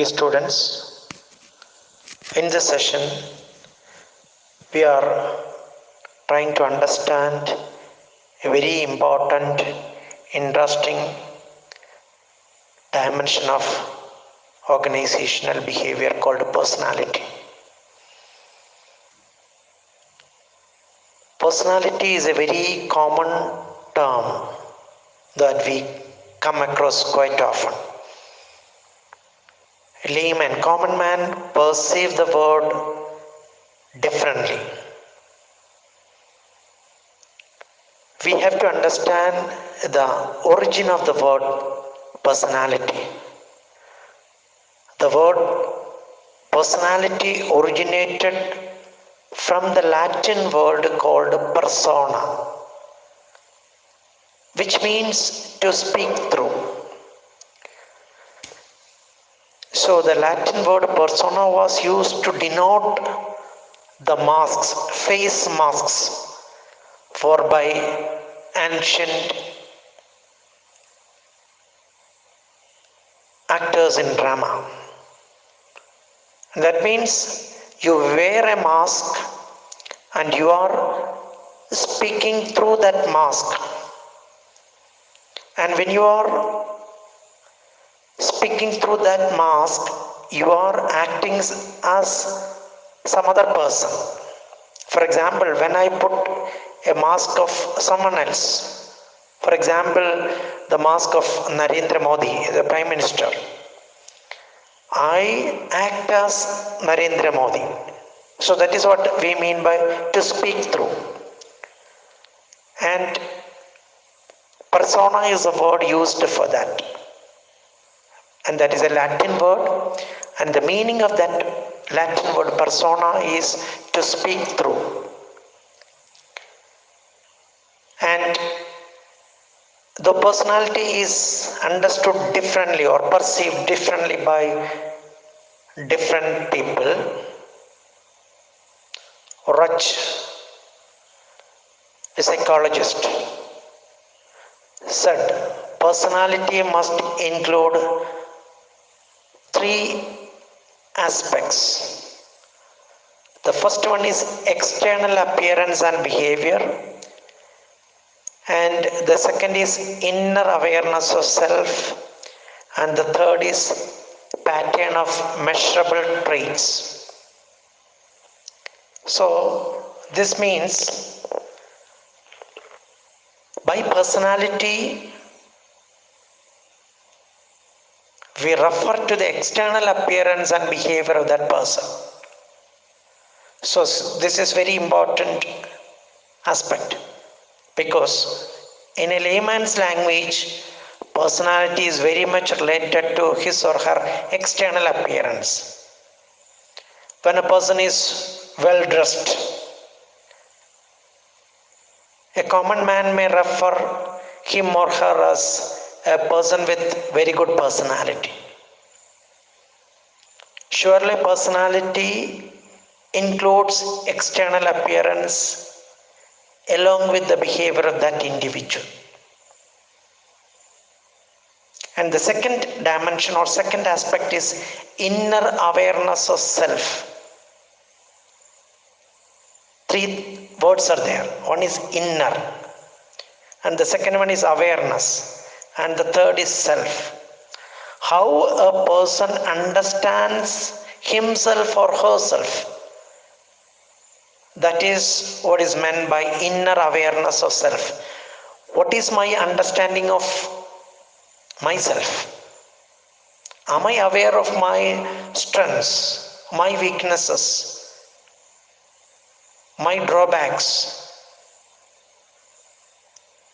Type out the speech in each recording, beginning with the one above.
Dear students, in this session we are trying to understand a very important, interesting dimension of organizational behavior called personality. Personality is a very common term that we come across quite often. Layman, common man perceive the word differently. We have to understand the origin of the word personality. The word personality originated from the Latin word called persona, which means to speak through. So the Latin word persona was used to denote the masks, face masks, for by ancient actors in drama. That means you wear a mask and you are speaking through that mask. And when you are speaking through that mask, you are acting as some other person. For example, when I put a mask of someone else, for example, the mask of Narendra Modi, the Prime Minister, I act as Narendra Modi. So that is what we mean by to speak through. And persona is a word used for that. And that is a Latin word. And the meaning of that Latin word persona is to speak through. And the personality is understood differently or perceived differently by different people. Raj, a psychologist, said personality must include three aspects. The first one is external appearance and behavior, and the second is inner awareness of self, and the third is pattern of measurable traits. So this means by personality we refer to the external appearance and behavior of that person. So this is very important aspect, because in a layman's language, personality is very much related to his or her external appearance. When a person is well dressed, a common man may refer him or her as a person with very good personality. Surely personality includes external appearance along with the behavior of that individual. And the second dimension or second aspect is inner awareness of self. Three words are there. One is inner, and the second one is awareness, and the third is self. How a person understands himself or herself, that is what is meant by inner awareness of self. What is my understanding of myself? Am I aware of my strengths, my weaknesses, my drawbacks?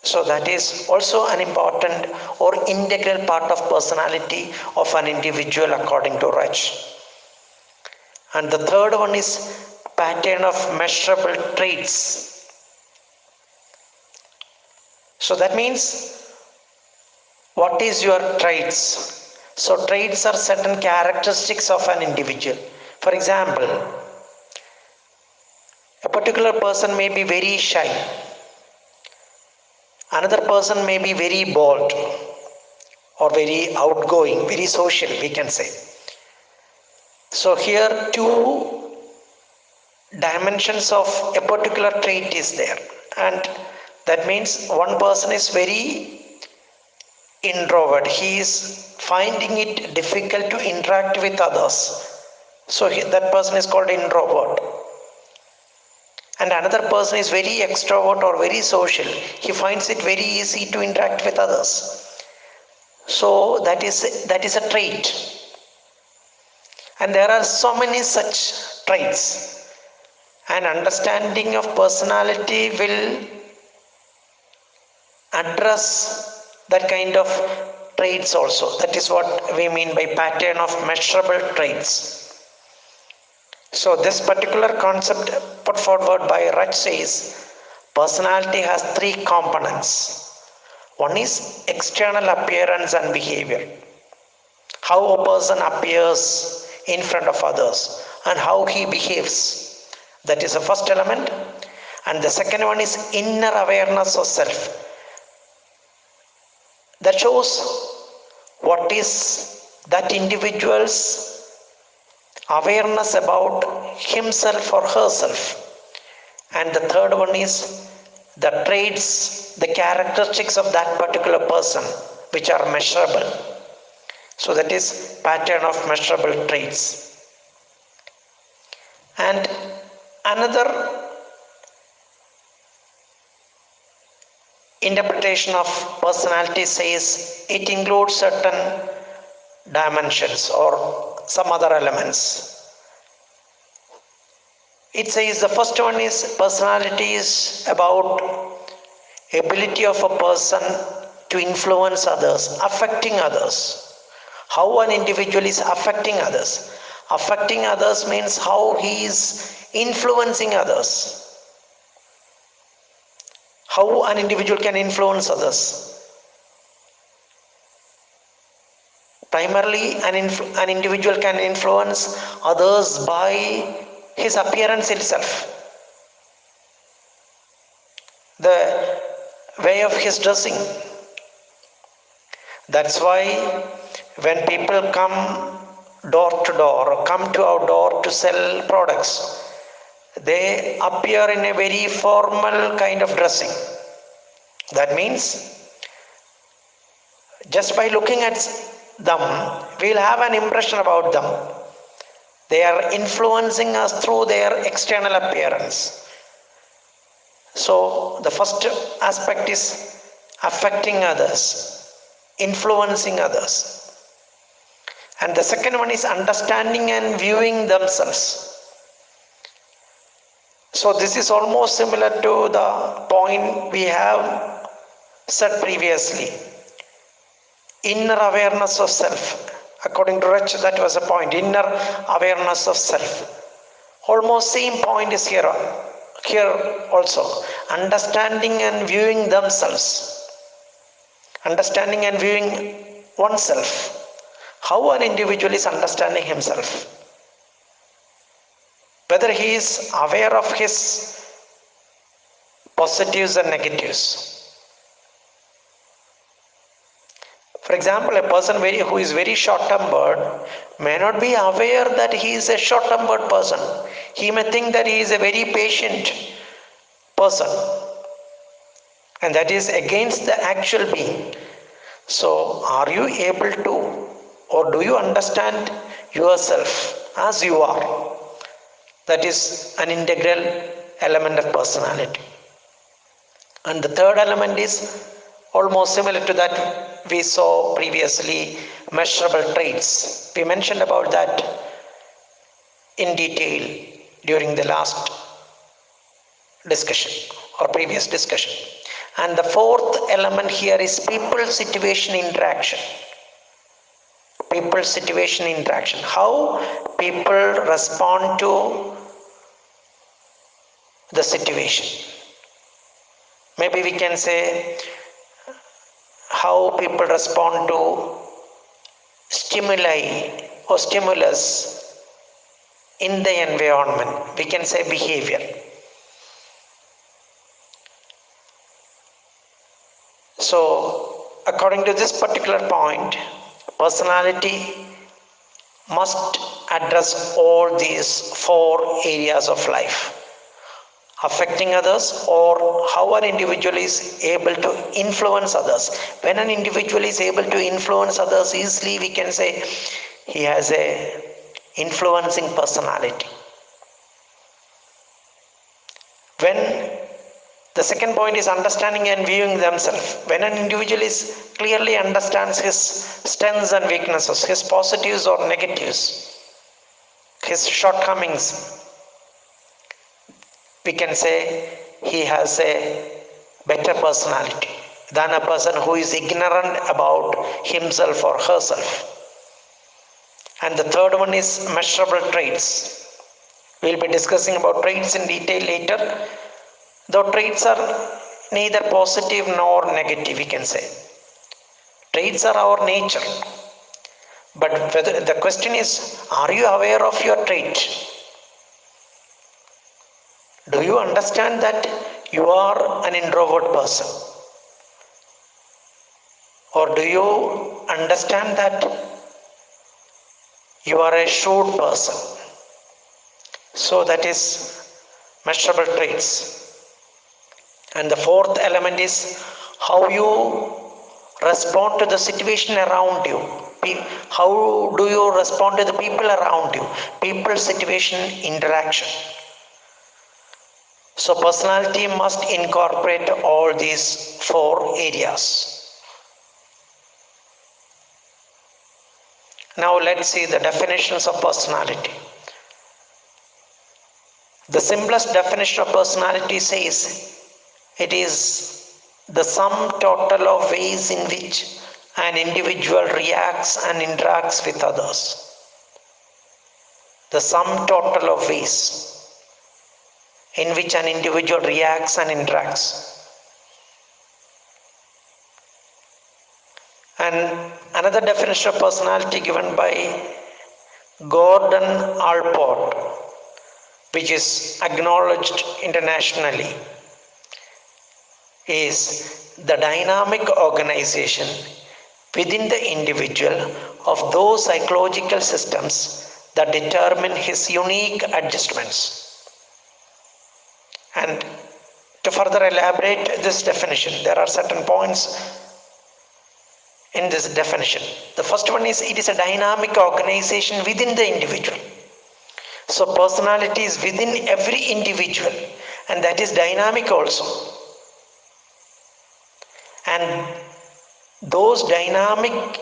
So that is also an important or integral part of personality of an individual according to Raj. And the third one is pattern of measurable traits. So that means, what is your traits? So traits are certain characteristics of an individual. For example, a particular person may be very shy. Another person may be very bold or very outgoing, very social, we can say. So here two dimensions of a particular trait is there, and that means one person is very introvert. He is finding it difficult to interact with others. So that person is called introvert. And another person is very extrovert or very social. He finds it very easy to interact with others. So that is a trait. And there are so many such traits. An understanding of personality will address that kind of traits also. That is what we mean by pattern of measurable traits. So this particular concept put forward by Raj says personality has three components. One is external appearance and behavior. How a person appears in front of others and how he behaves. That is the first element. And the second one is inner awareness of self. That shows what is that individual's awareness about himself or herself. And the third one is the traits, the characteristics of that particular person, which are measurable. So that is pattern of measurable traits. And another interpretation of personality says it includes certain dimensions or some other elements. It says the first one is personality is about ability of a person to influence others, affecting others. How an individual is affecting others. Affecting others means how he is influencing others. How an individual can influence others. Primarily, an individual can influence others by his appearance itself. The way of his dressing. That's why when people come door to door or come to our door to sell products, they appear in a very formal kind of dressing. That means just by looking at them, we'll have an impression about them. They are influencing us through their external appearance. So the first aspect is affecting others, influencing others. And the second one is understanding and viewing themselves. So this is almost similar to the point we have said previously. Inner awareness of self. According to Rich, that was a point. Inner awareness of self. Almost same point is here also. Understanding and viewing themselves. Understanding and viewing oneself. How an individual is understanding himself. Whether he is aware of his positives and negatives. For example, a person who is very short-tempered may not be aware that he is a short-tempered person. He may think that he is a very patient person. And that is against the actual being. So, are you able to, or do you understand yourself as you are? That is an integral element of personality. And the third element is almost similar to that we saw previously, measurable traits. We mentioned about that in detail during the last discussion or previous discussion. And the fourth element here is people, situation, interaction. People, situation, interaction. How people respond to the situation. Maybe we can say how people respond to stimuli or stimulus in the environment. We can say behavior. So, according to this particular point, personality must address all these four areas of life: affecting others, or how an individual is able to influence others. When an individual is able to influence others easily, we can say he has a influencing personality. When the second point is understanding and viewing themselves. When an individual is clearly understands his strengths and weaknesses, his positives or negatives, his shortcomings, we can say he has a better personality than a person who is ignorant about himself or herself. And the third one is measurable traits. We'll be discussing about traits in detail later. Though traits are neither positive nor negative, we can say. Traits are our nature. But whether, the question is, are you aware of your trait? Do you understand that you are an introvert person? Or do you understand that you are a shrewd person? So that is measurable traits. And the fourth element is how you respond to the situation around you. How do you respond to the people around you? People, situation, interaction. So personality must incorporate all these four areas. Now let's see the definitions of personality. The simplest definition of personality says it is the sum total of ways in which an individual reacts and interacts with others. The sum total of ways in which an individual reacts and interacts. And another definition of personality given by Gordon Allport, which is acknowledged internationally, is the dynamic organization within the individual of those psychological systems that determine his unique adjustments. And to further elaborate this definition, there are certain points in this definition. The first one is it is a dynamic organization within the individual. So personality is within every individual, and that is dynamic also. And those dynamic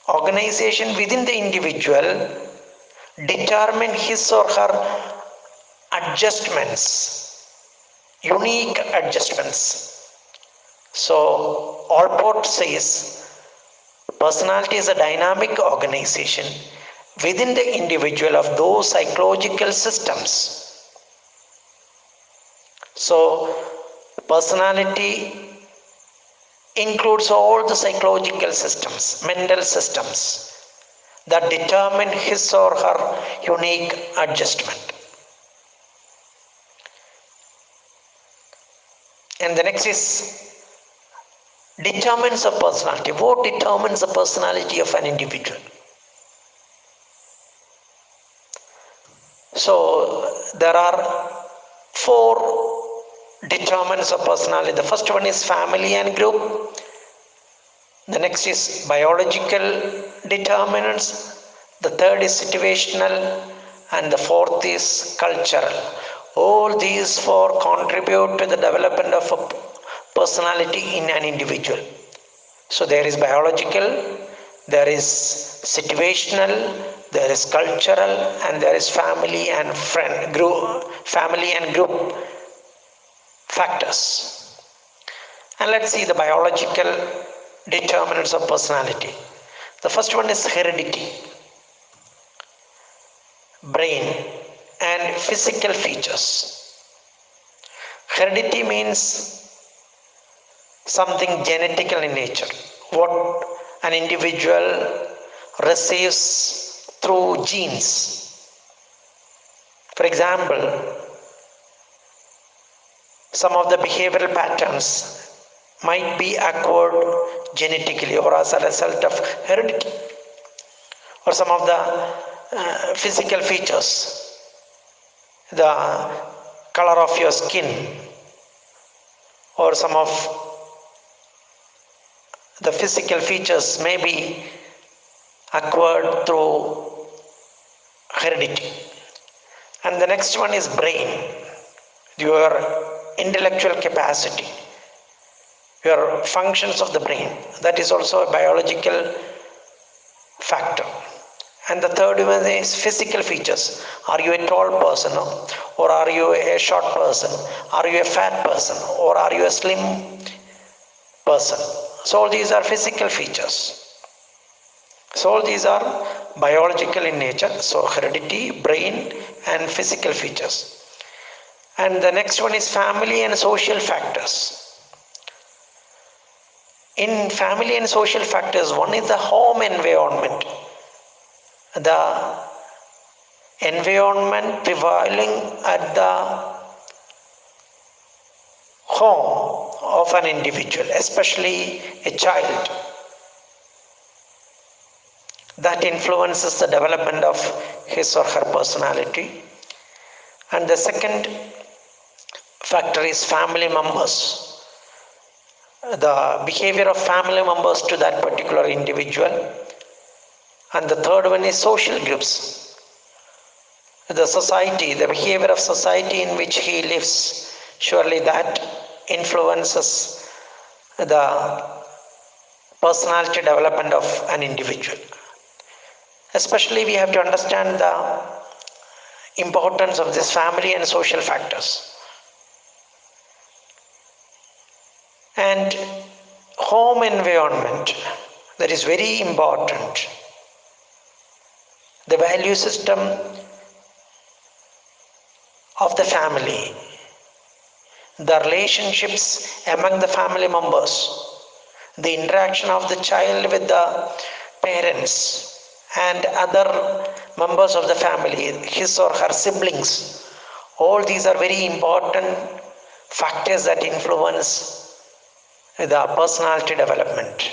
organization within the individual determine his or her adjustments, unique adjustments. So Allport says personality is a dynamic organization within the individual of those psychological systems. So personality includes all the psychological systems, mental systems that determine his or her unique adjustment. And the next is determinants of personality. What determines the personality of an individual? So there are four determinants of personality. The first one is family and group. The next is biological determinants. The third is situational. And the fourth is cultural. All these four contribute to the development of a personality in an individual. So there is biological, there is situational, there is cultural, and there is family and group factors. And let's see the biological determinants of personality. The first one is heredity, brain, and physical features. Heredity means something genetical in nature, what an individual receives through genes. For example, some of the behavioral patterns might be acquired genetically or as a result of heredity. or some of the physical features, the color of your skin, or some of the physical features may be acquired through heredity. And the next one is brain, your intellectual capacity, your functions of the brain. That is also a biological factor. And the third one is physical features. Are you a tall person, or are you a short person? Are you a fat person, or are you a slim person? So all these are physical features. So all these are biological in nature. So heredity, brain, and physical features. And the next one is family and social factors. In family and social factors, one is the home environment. The environment prevailing at the home of an individual, especially a child, that influences the development of his or her personality. And the second factor is family members, the behavior of family members to that particular individual. And the third one is social groups, the society, the behavior of society in which he lives. Surely that influences the personality development of an individual. Especially we have to understand the importance of this family and social factors. And home environment, that is very important. The value system of the family, the relationships among the family members, the interaction of the child with the parents and other members of the family, his or her siblings. All these are very important factors that influence the personality development.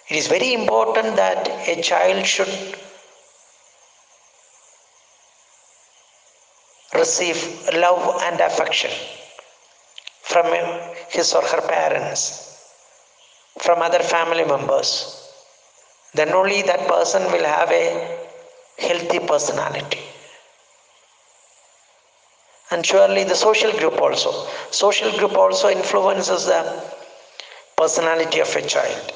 It is very important that a child should receive love and affection from his or her parents, from other family members. Then only that person will have a healthy personality. And surely the social group also influences the personality of a child.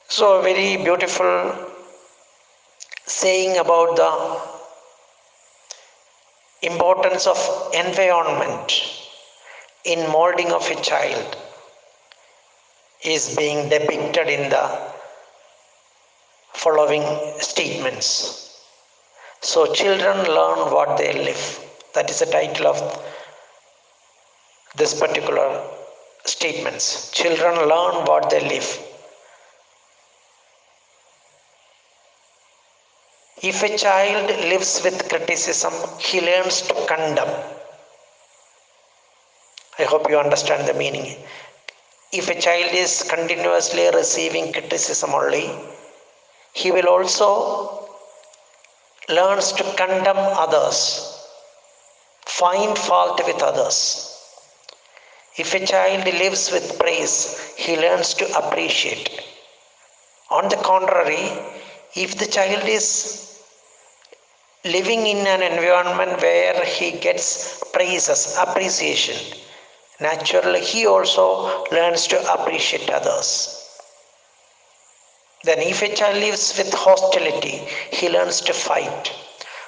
So a very beautiful saying about the importance of environment in molding of a child is being depicted in the following statements. So children learn what they live. That is the title of this particular statements. Children learn what they live. If a child lives with criticism, he learns to condemn. I hope you understand the meaning. If a child is continuously receiving criticism only, he will also learns to condemn others, find fault with others. If a child lives with praise, he learns to appreciate. On the contrary, if the child is living in an environment where he gets praises, appreciation, naturally he also learns to appreciate others. Then if a child lives with hostility, he learns to fight.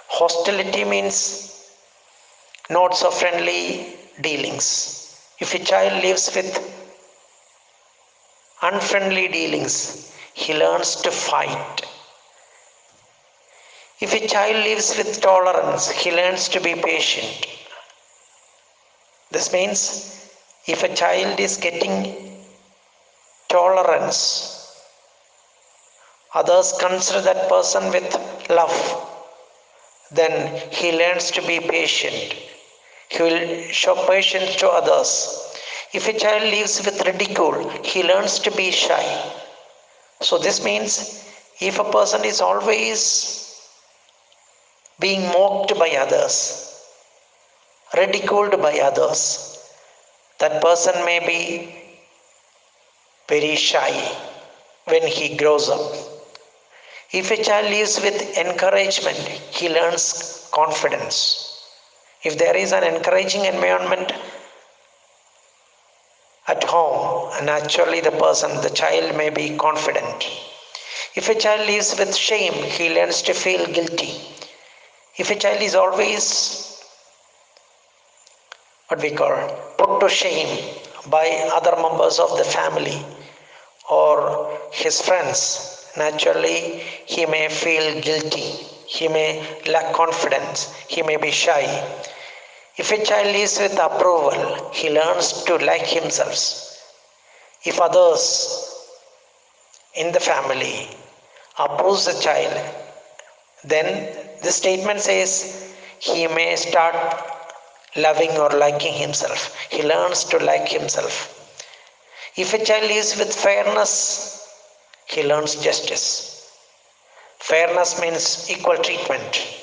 Hostility means not so friendly dealings. If a child lives with unfriendly dealings, he learns to fight. If a child lives with tolerance, he learns to be patient. This means if a child is getting tolerance, others consider that person with love, then he learns to be patient. He will show patience to others. If a child lives with ridicule, he learns to be shy. So this means if a person is always being mocked by others, ridiculed by others, that person may be very shy when he grows up. If a child lives with encouragement, he learns confidence. If there is an encouraging environment at home, naturally the child may be confident. If a child lives with shame, he learns to feel guilty. If a child is always put to shame by other members of the family or his friends, naturally he may feel guilty, he may lack confidence, he may be shy. If a child lives with approval, he learns to like himself. If others in the family approves the child, then the statement says he may start loving or liking himself. He learns to like himself. If a child lives with fairness, he learns justice. Fairness means equal treatment.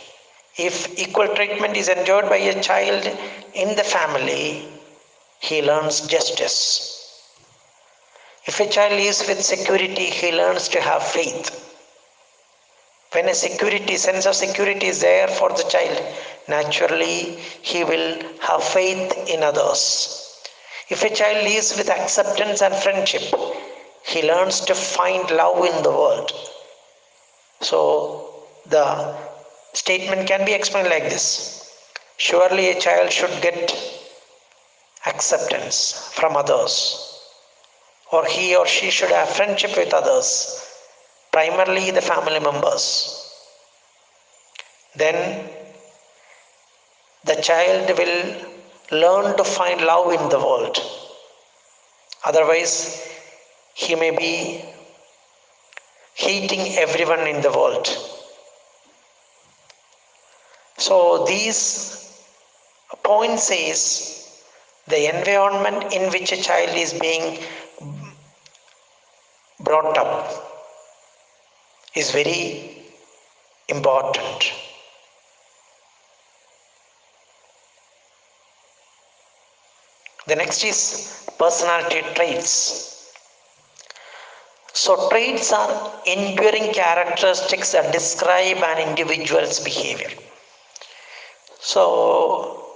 If equal treatment is enjoyed by a child in the family, he learns justice. If a child lives with security, he learns to have faith. When a sense of security is there for the child, naturally he will have faith in others. If a child lives with acceptance and friendship, he learns to find love in the world. So the statement can be explained like this. Surely a child should get acceptance from others, or he or she should have friendship with others, primarily the family members. Then the child will learn to find love in the world. Otherwise, he may be hating everyone in the world. So these points says the environment in which a child is being brought up is very important. The next is personality traits. So traits are enduring characteristics that describe an individual's behavior. So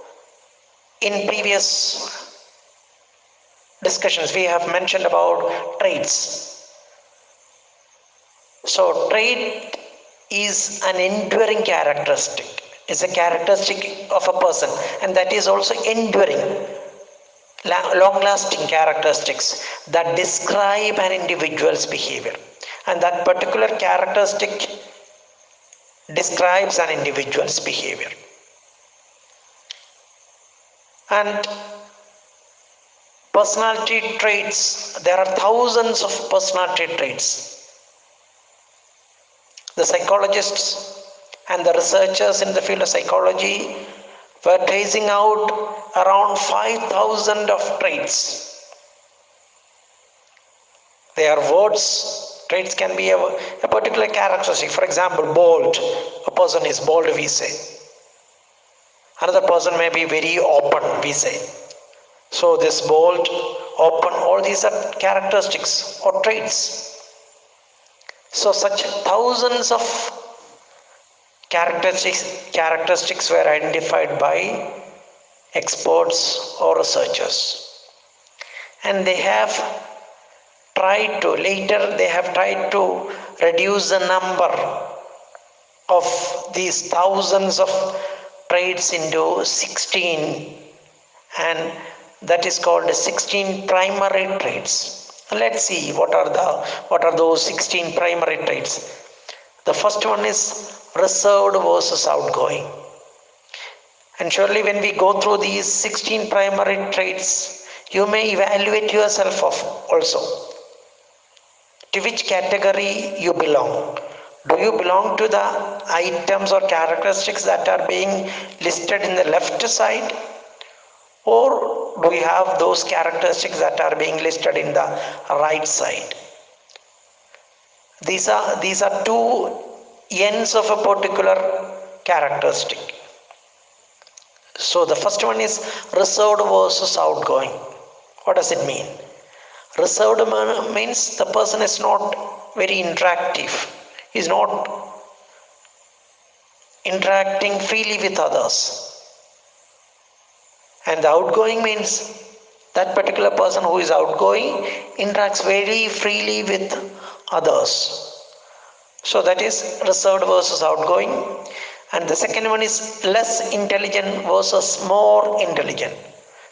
in previous discussions we have mentioned about traits. So trait is an enduring characteristic. It's a characteristic of a person, and that is also enduring, long-lasting characteristics that describe an individual's behavior. And that particular characteristic describes an individual's behavior. And personality traits, there are thousands of personality traits. The psychologists and the researchers in the field of psychology were tracing out around 5,000 of traits. They are words. Traits can be a particular characteristic. For example, bold. A person is bold, we say. Another person may be very open, we say. So this bold, open, all these are characteristics or traits. So such thousands of characteristics were identified by experts or researchers. And they have tried to reduce the number of these thousands of traits into 16, and that is called 16 primary traits. Let's see what are those 16 primary traits. The first one is reserved versus outgoing. And surely when we go through these 16 primary traits, you may evaluate yourself also. To which category you belong? Do you belong to the items or characteristics that are being listed in the left side? or do we have those characteristics that are being listed in the right side? These are two ends of a particular characteristic. So the first one is reserved versus outgoing. What does it mean? Reserved means the person is not very interactive. He is not interacting freely with others. And the outgoing means that particular person who is outgoing interacts very freely with others. So that is reserved versus outgoing. And the second one is less intelligent versus more intelligent.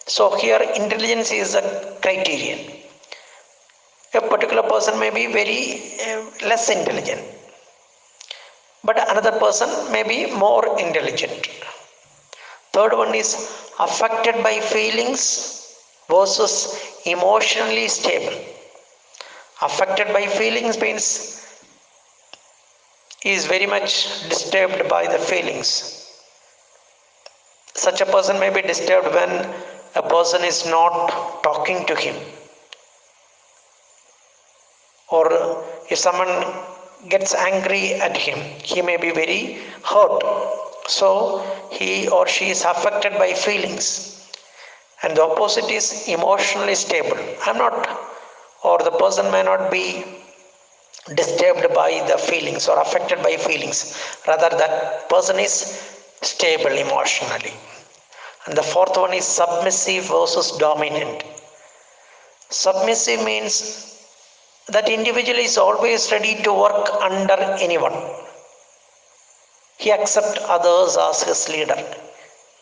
So here intelligence is a criterion. A particular person may be very less intelligent, but another person may be more intelligent. Third one is affected by feelings versus emotionally stable. Affected by feelings means he is very much disturbed by the feelings. Such a person may be disturbed when a person is not talking to him, or if someone gets angry at him, he may be very hurt. So he or she is affected by feelings. And the opposite is emotionally stable. I'm not, or the person may not be disturbed by the feelings or affected by feelings. Rather, that person is stable emotionally. And the fourth one is submissive versus dominant. Submissive means that individual is always ready to work under anyone. He accepts others as his leader.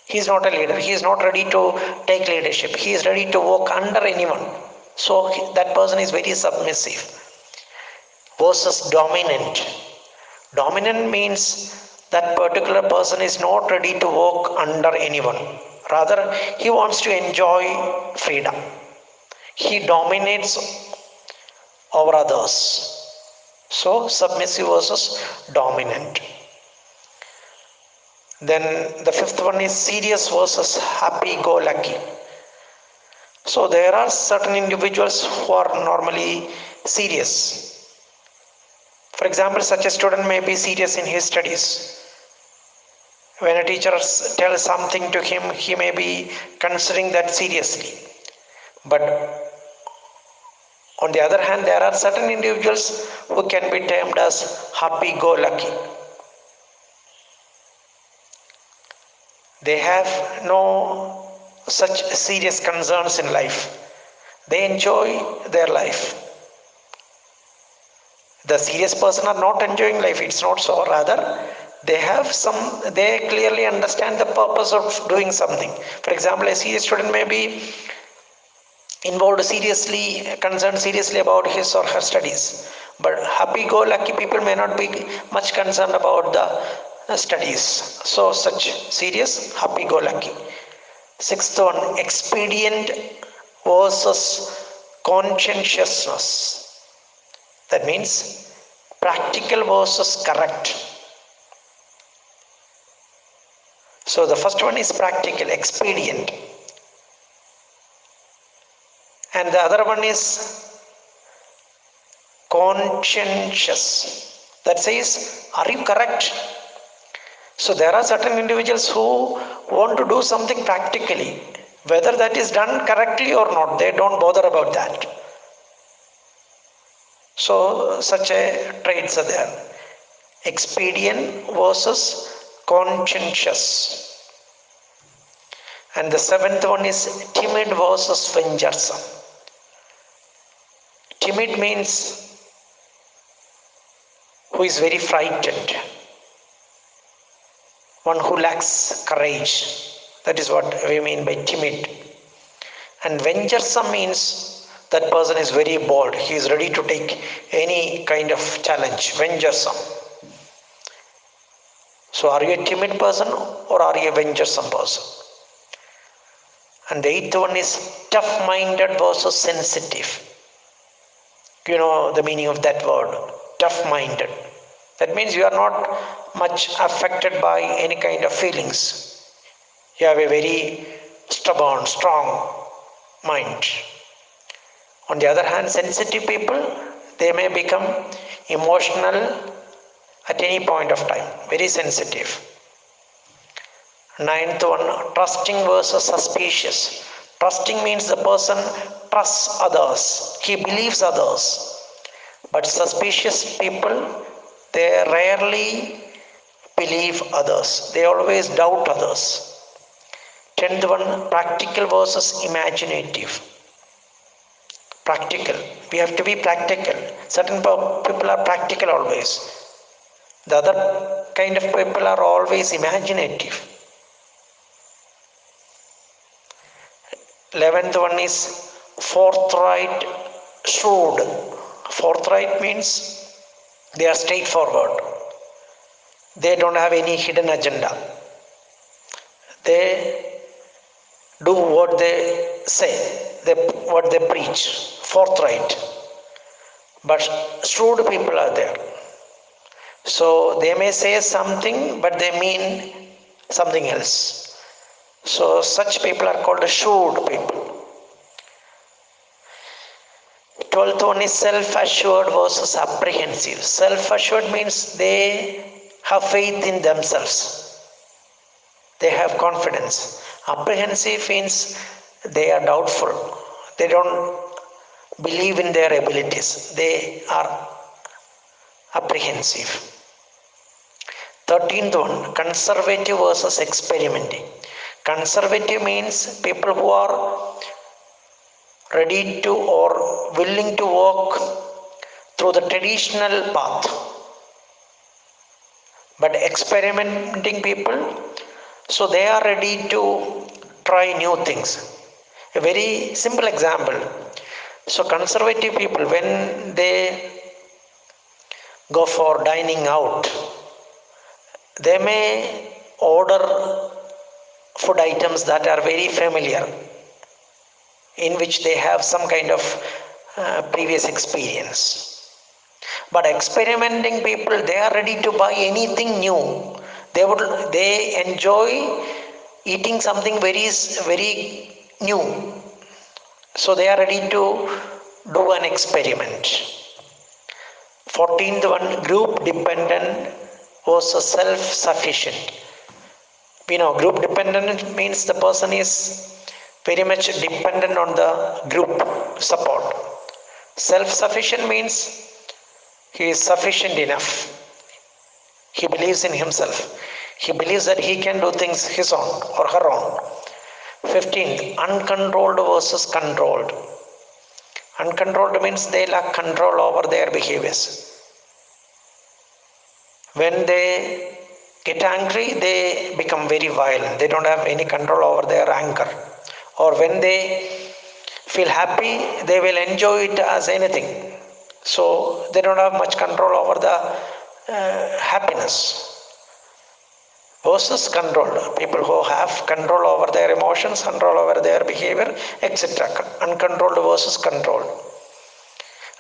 He is not a leader. He is not ready to take leadership. He is ready to work under anyone. So that person is very submissive. Versus dominant. Dominant means that particular person is not ready to work under anyone. Rather, he wants to enjoy freedom. He dominates over others. So submissive versus dominant. Then the fifth one is serious versus happy-go-lucky. So there are certain individuals who are normally serious. For example, such a student may be serious in his studies. When a teacher tells something to him, he may be considering that seriously. But on the other hand, there are certain individuals who can be termed as happy-go-lucky. They have no such serious concerns in life. They enjoy their life. The serious person are not enjoying life. It's not so. Rather, they clearly understand the purpose of doing something. For example, a serious student may be concerned seriously about his or her studies. But happy-go-lucky people may not be much concerned about the studies. So such serious, happy-go-lucky. Sixth one, expedient versus conscientiousness. That means practical versus correct. So the first one is practical, expedient. And the other one is conscientious. That says, are you correct? So there are certain individuals who want to do something practically. Whether that is done correctly or not, they don't bother about that. So such a traits are there. Expedient versus conscientious. And the seventh one is timid versus venturesome. Timid means who is very frightened, one who lacks courage. That is what we mean by timid. And venturesome means that person is very bold. He is ready to take any kind of challenge. Venturesome. So are you a timid person or are you a venturesome person? And the eighth one is tough-minded versus sensitive. You know the meaning of that word, tough-minded. That means you are not much affected by any kind of feelings. You have a very stubborn, strong mind. On the other hand, sensitive people, they may become emotional at any point of time, very sensitive. Ninth one, trusting versus suspicious. Trusting means the person trusts others, he believes others. But suspicious people, they rarely believe others, they always doubt others. 10th one, practical versus imaginative. Practical, we have to be practical. Certain people are practical always, the other kind of people are always imaginative. 11th one is forthright, shrewd. Forthright means they are straightforward, they don't have any hidden agenda, they do what they say, what they preach, forthright. But shrewd people are there, so they may say something but they mean something else. So such people are called shrewd people. 12th one is self-assured versus apprehensive. Self-assured means they have faith in themselves, they have confidence. Apprehensive means they are doubtful, they don't believe in their abilities, they are apprehensive. 13th one, conservative versus experimenting. Conservative means people who are ready to or willing to walk through the traditional path. But experimenting people, so they are ready to try new things. A very simple example. So conservative people, when they go for dining out, they may order food items that are very familiar, in which they have some kind of previous experience. But experimenting people, they are ready to buy anything new. They enjoy eating something very new. So they are ready to do an experiment. 14th one, group dependent versus self-sufficient. We know group dependent means the person is very much dependent on the group support. Self-sufficient means he is sufficient enough. He believes in himself. He believes that he can do things his own or her own. 15th, uncontrolled versus controlled. Uncontrolled means they lack control over their behaviors. When they get angry, they become very violent. They don't have any control over their anger. Or when they feel happy, they will enjoy it as anything. So they don't have much control over the happiness. Versus controlled, people who have control over their emotions, control over their behavior, etc. Uncontrolled versus controlled.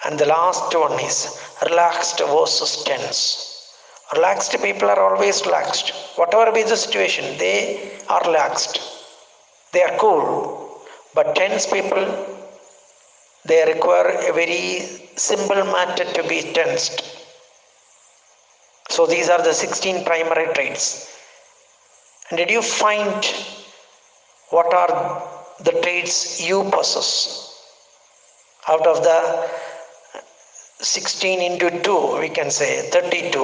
And the last one is relaxed versus tense. Relaxed people are always relaxed. Whatever be the situation, they are relaxed. They are cool. But tense people, they require a very simple matter to be tensed. So these are the 16 primary traits. And did you find what are the traits you possess? Out of the 16 into 2, we can say 32.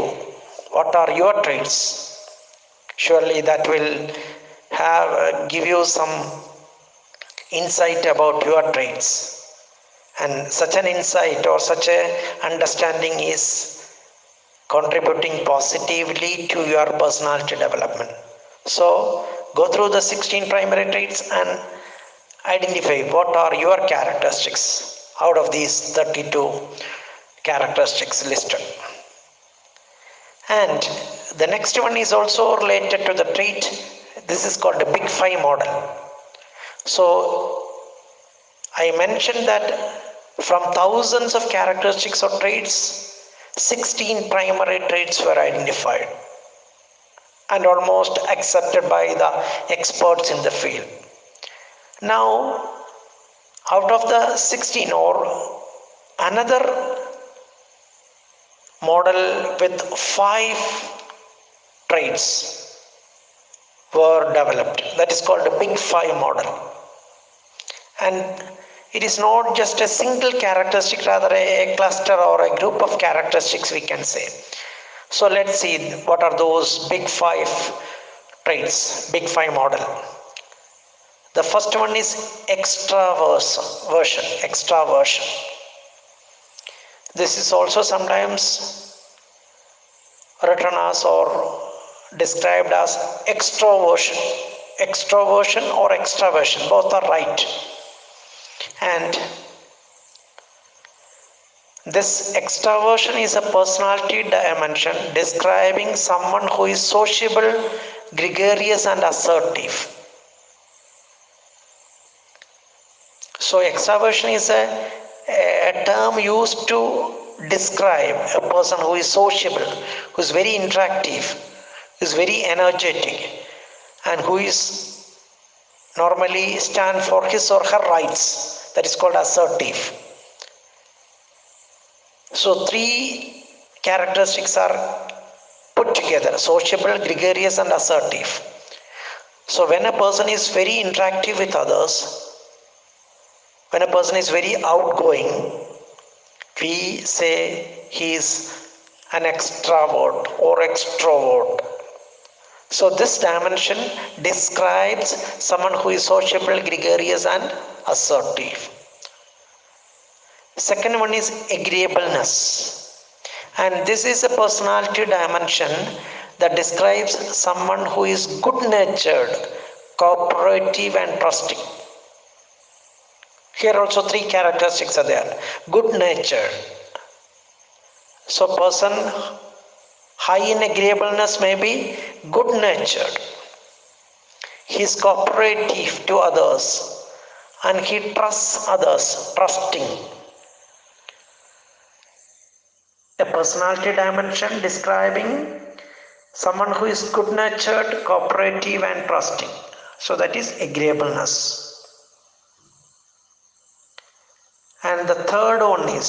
What are your traits? Surely that will give you some insight about your traits. And such an insight or such a understanding is contributing positively to your personality development. So go through the 16 primary traits and identify what are your characteristics out of these 32 characteristics listed. And the next one is also related to the trait. This is called the Big Five model. So I mentioned that from thousands of characteristics or traits, 16 primary traits were identified and almost accepted by the experts in the field. Now, out of the 16 or another model with 5 traits were developed. That is called the Big Five model. And it is not just a single characteristic, rather a cluster or a group of characteristics, we can say. So let's see what are those Big Five traits, Big Five model. The first one is extraversion. This is also sometimes written as or described as extroversion. Extroversion or extraversion, both are right. And this extraversion is a personality dimension describing someone who is sociable, gregarious, and assertive. So extraversion is a term used to describe a person who is sociable, who is very interactive, who is very energetic, and who is normally stand for his or her rights. That is called assertive. So 3 characteristics are put together: sociable, gregarious, and assertive. So when a person is very interactive with others, when a person is very outgoing, we say he is an extrovert or extrovert. So this dimension describes someone who is sociable, gregarious, and assertive. Second one is agreeableness. And this is a personality dimension that describes someone who is good-natured, cooperative, and trusting. Here also 3 characteristics are there. Good-natured. So person high in agreeableness may be good-natured. He is cooperative to others and he trusts others, trusting. A personality dimension describing someone who is good-natured, cooperative, and trusting. So that is agreeableness. And the third one is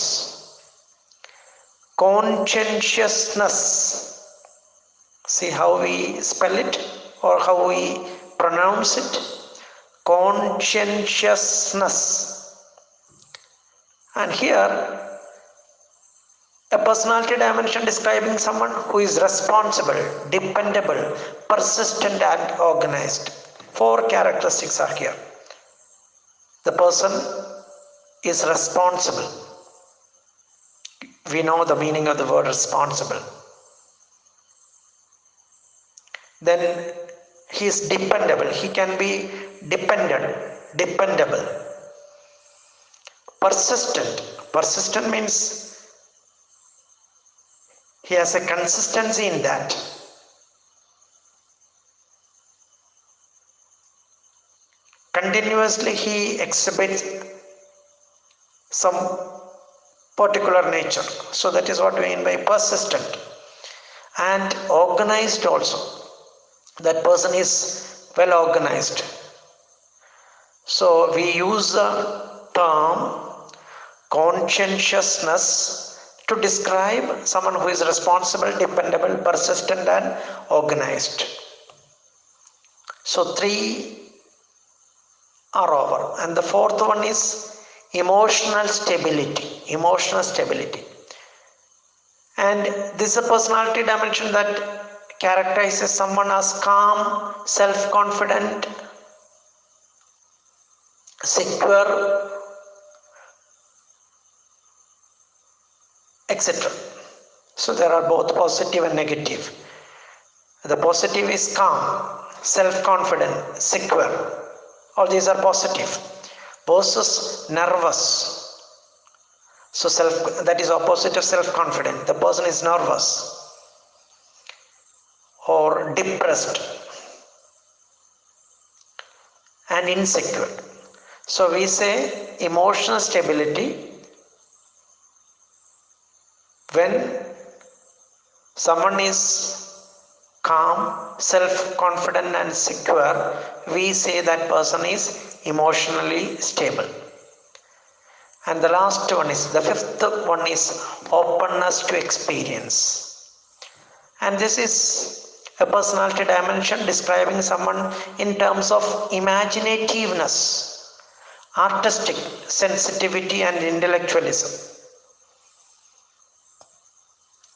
conscientiousness. See how we spell it or how we pronounce it. Conscientiousness. And here a personality dimension describing someone who is responsible, dependable, persistent, and organized. 4 characteristics are here. The person is responsible. We know the meaning of the word responsible. Then he is dependable. He can be dependable. Persistent. Persistent means he has a consistency in that. Continuously he exhibits some particular nature. So that is what we mean by persistent. And organized also. That person is well organized. So we use the term conscientiousness to describe someone who is responsible, dependable, persistent, and organized. So 3 are over. And the fourth one is emotional stability. Emotional stability. And this is a personality dimension that characterizes someone as calm, self-confident, secure, etc. So there are both positive and negative. The positive is calm, self-confident, secure. All these are positive. Versus nervous. So that is opposite of self-confident. The person is nervous or depressed and insecure. So we say emotional stability when someone is calm, self confident, and secure, we say that person is emotionally stable. And the last one is the fifth one is openness to experience. And this is a personality dimension describing someone in terms of imaginativeness, artistic sensitivity, and intellectualism.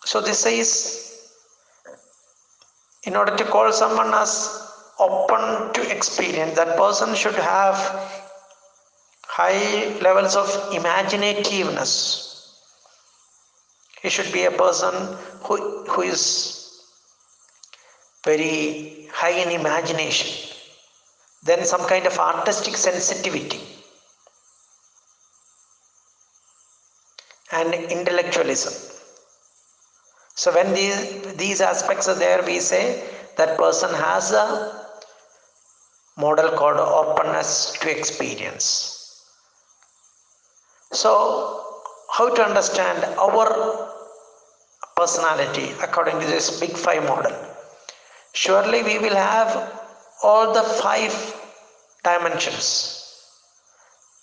So this is, in order to call someone as open to experience, that person should have high levels of imaginativeness. He should be a person who is very high in imagination. Then some kind of artistic sensitivity and intellectualism. So when these aspects are there, we say that person has a model called openness to experience. So how to understand our personality according to this big five model? Surely we will have all the five dimensions,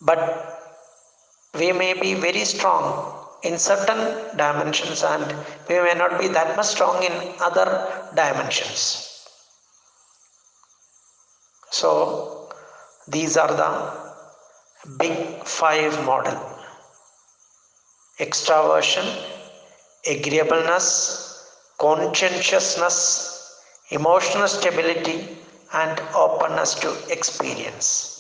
but we may be very strong in certain dimensions and we may not be that much strong in other dimensions. So these are the big five model: extraversion, agreeableness, conscientiousness, emotional stability, and openness to experience.